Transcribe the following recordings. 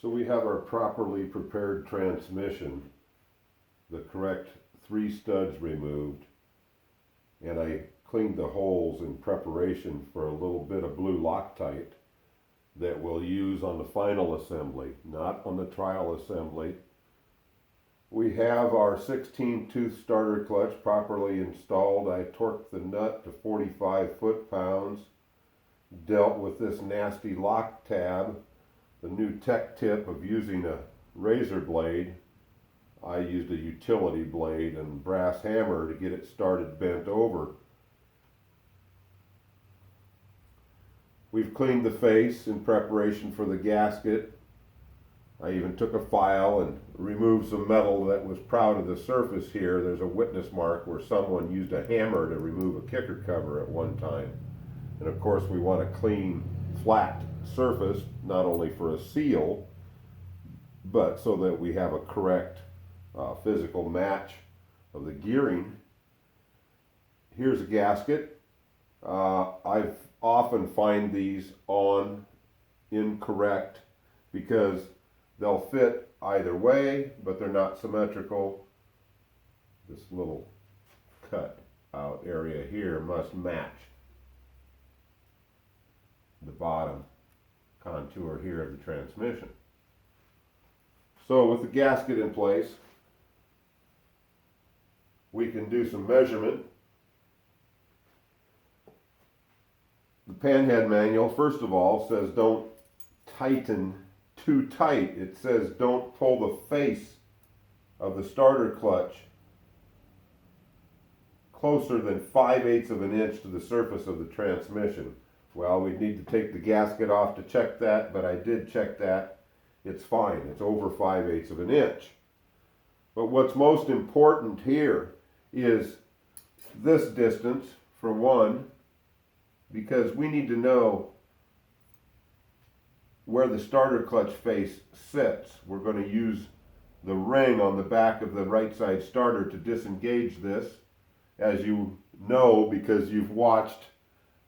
So we have our properly prepared transmission, the correct 3 studs removed, and I cleaned the holes in preparation for a little bit of blue Loctite that we'll use on the final assembly, not on the trial assembly. We have our 16-tooth starter clutch properly installed. I torqued the nut to 45 foot-pounds, dealt with this nasty lock tab, the new tech tip of using a razor blade. I used a utility blade and brass hammer to get it started bent over. We've cleaned the face in preparation for the gasket. I even took a file and removed some metal that was proud of the surface here. There's a witness mark where someone used a hammer to remove a kicker cover at one time. And of course we want a clean, flat surface, not only for a seal, but so that we have a correct physical match of the gearing. Here's a gasket. I've often find these on incorrect because they'll fit either way, but they're not symmetrical. This little cut out area here must match the bottom contour here of the transmission. So with the gasket in place, we can do some measurement. The Panhead manual, first of all, says don't tighten too tight. It says don't pull the face of the starter clutch closer than 5/8 of an inch to the surface of the transmission. Well, we'd need to take the gasket off to check that, but I did check that. It's fine. It's over 5/8 of an inch. But what's most important here is this distance, for one, because we need to know where the starter clutch face sits. We're going to use the ring on the back of the right side starter to disengage this, as you know because you've watched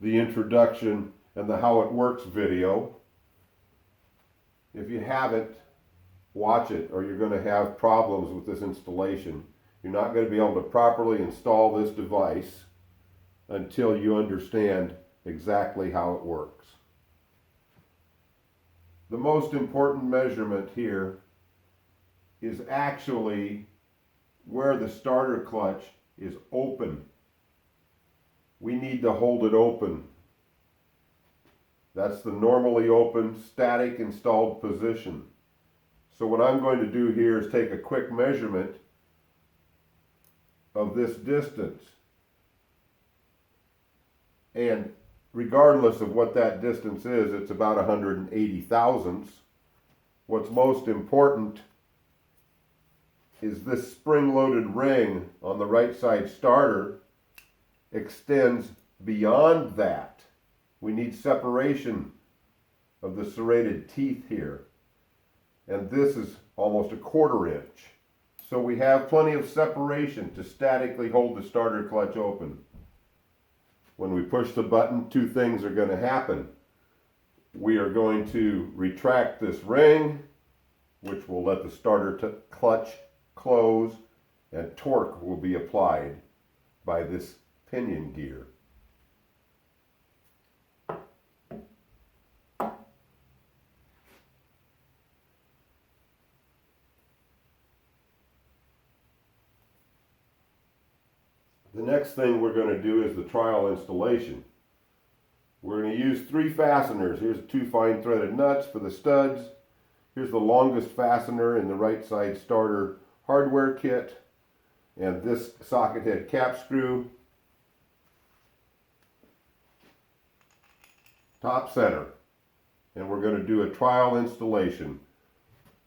the introduction and the how it works video. If you haven't, watch it or you're going to have problems with this installation. You're not going to be able to properly install this device until you understand exactly how it works. The most important measurement here is actually where the starter clutch is open. We need to hold it open. That's the normally open, static installed position. So what I'm going to do here is take a quick measurement of this distance. And regardless of what that distance is, it's about 180 thousandths. What's most important is this spring-loaded ring on the right side starter extends beyond that. We need separation of the serrated teeth here. And this is almost 1/4 inch. So we have plenty of separation to statically hold the starter clutch open. When we push the button, 2 things are going to happen. We are going to retract this ring, which will let the starter clutch close, and torque will be applied by this pinion gear. The next thing we're going to do is the trial installation. We're going to use 3 fasteners. Here's 2 fine threaded nuts for the studs. Here's the longest fastener in the right side starter hardware kit. And this socket head cap screw. Top center. And we're going to do a trial installation.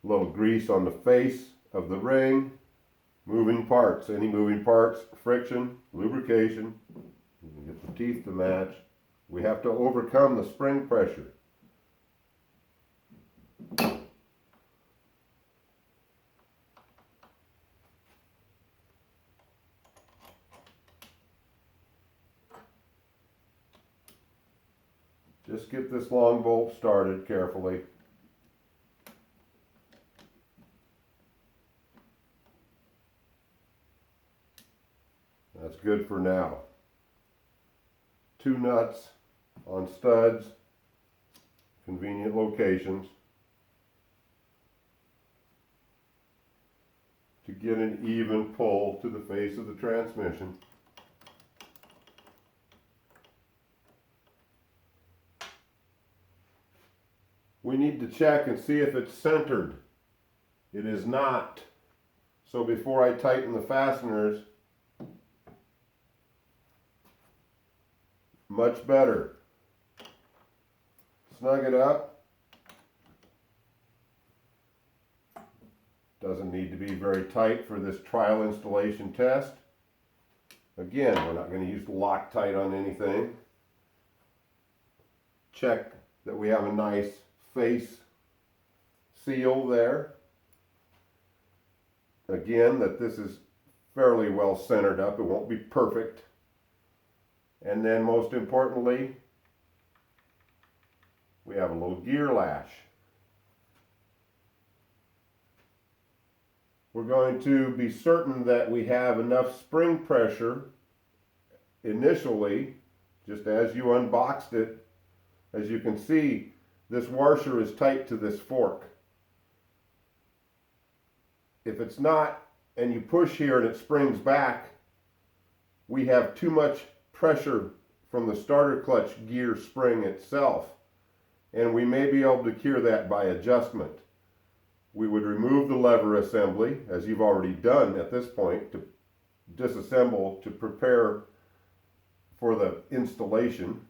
A little grease on the face of the ring. Moving parts, any moving parts, friction, lubrication, get the teeth to match. We have to overcome the spring pressure. Just get this long bolt started carefully. good for now. 2 nuts on studs, convenient locations, to get an even pull to the face of the transmission. We need to check and see if it's centered. It is not. So before I tighten the fasteners, much better. Snug it up. Doesn't need to be very tight for this trial installation test. Again, we're not going to use Loctite on anything. Check that we have a nice face seal there. Again, that this is fairly well centered up. It won't be perfect. And then most importantly, we have a little gear lash. We're going to be certain that we have enough spring pressure initially, just as you unboxed it. As you can see, this washer is tight to this fork. If it's not, and you push here and it springs back, we have too much pressure from the starter clutch gear spring itself, and we may be able to cure that by adjustment. We would remove the lever assembly, as you've already done at this point, to disassemble to prepare for the installation.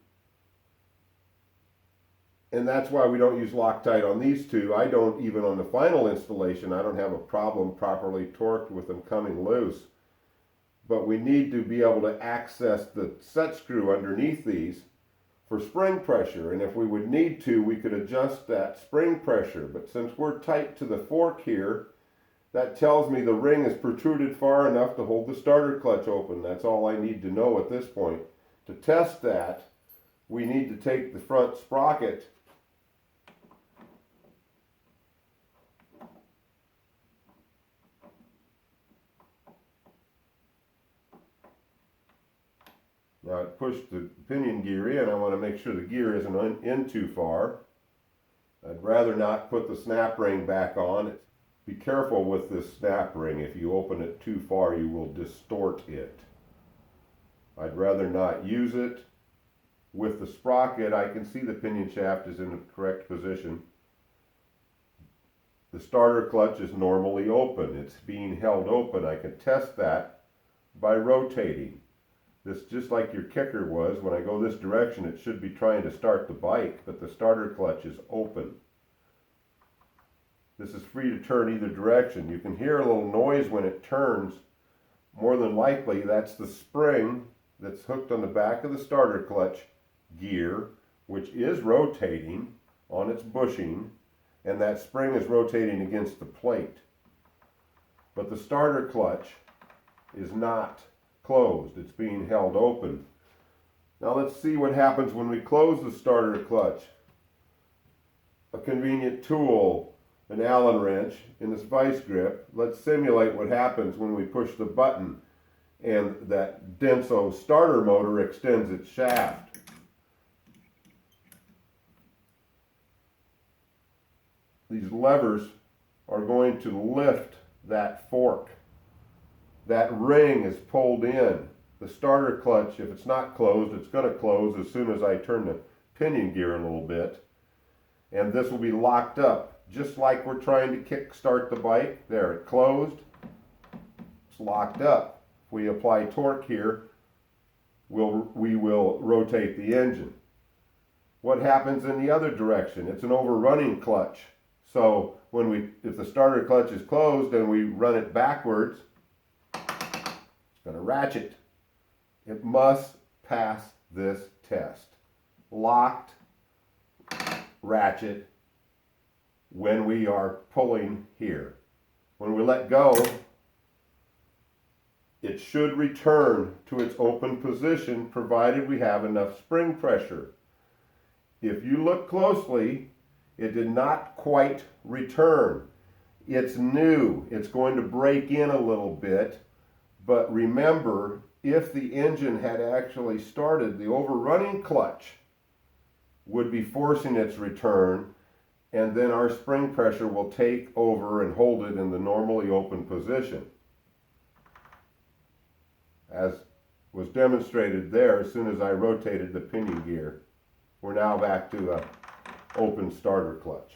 And that's why we don't use Loctite on these two. I don't even on the final installation, I don't have a problem properly torqued with them coming loose. But we need to be able to access the set screw underneath these for spring pressure. And if we would need to, we could adjust that spring pressure. But since we're tight to the fork here, that tells me the ring is protruded far enough to hold the starter clutch open. That's all I need to know at this point. To test that, we need to take the front sprocket Now I pushed the pinion gear in. I want to make sure the gear isn't in too far. I'd rather not put the snap ring back on. Be careful with this snap ring. If you open it too far, you will distort it. I'd rather not use it. With the sprocket, I can see the pinion shaft is in the correct position. The starter clutch is normally open. It's being held open. I can test that by rotating. This, just like your kicker was, when I go this direction, it should be trying to start the bike, but the starter clutch is open. This is free to turn either direction. You can hear a little noise when it turns. More than likely, that's the spring that's hooked on the back of the starter clutch gear, which is rotating on its bushing, and that spring is rotating against the plate. But the starter clutch is not closed. It's being held open. Now let's see what happens when we close the starter clutch. A convenient tool, an Allen wrench in this vice grip. Let's simulate what happens when we push the button and that Denso starter motor extends its shaft. These levers are going to lift that fork. That ring is pulled in. The starter clutch, if it's not closed, it's going to close as soon as I turn the pinion gear a little bit. And this will be locked up, just like we're trying to kick start the bike. There, it closed. It's locked up. If we apply torque here, we will rotate the engine. What happens in the other direction? It's an overrunning clutch. So if the starter clutch is closed and we run it backwards, it's going to ratchet. It must pass this test. Locked, ratchet, when we are pulling here. When we let go, it should return to its open position provided we have enough spring pressure. If you look closely, it did not quite return. It's new. It's going to break in a little bit. But remember, if the engine had actually started, the overrunning clutch would be forcing its return, and then our spring pressure will take over and hold it in the normally open position. As was demonstrated there, as soon as I rotated the pinion gear, we're now back to an open starter clutch.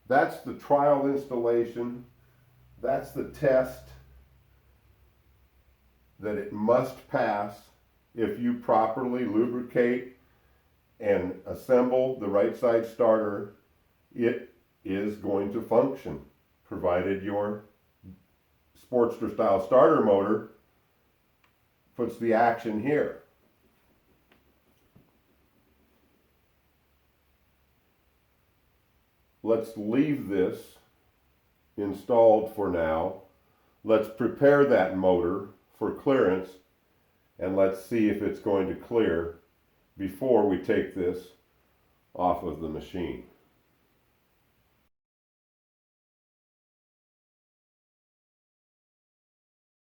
That's the trial installation. That's the test that it must pass if you properly lubricate and assemble the right side starter. It is going to function, provided your Sportster style starter motor puts the action here. Let's leave this installed for now. Let's prepare that motor for clearance, and let's see if it's going to clear before we take this off of the machine.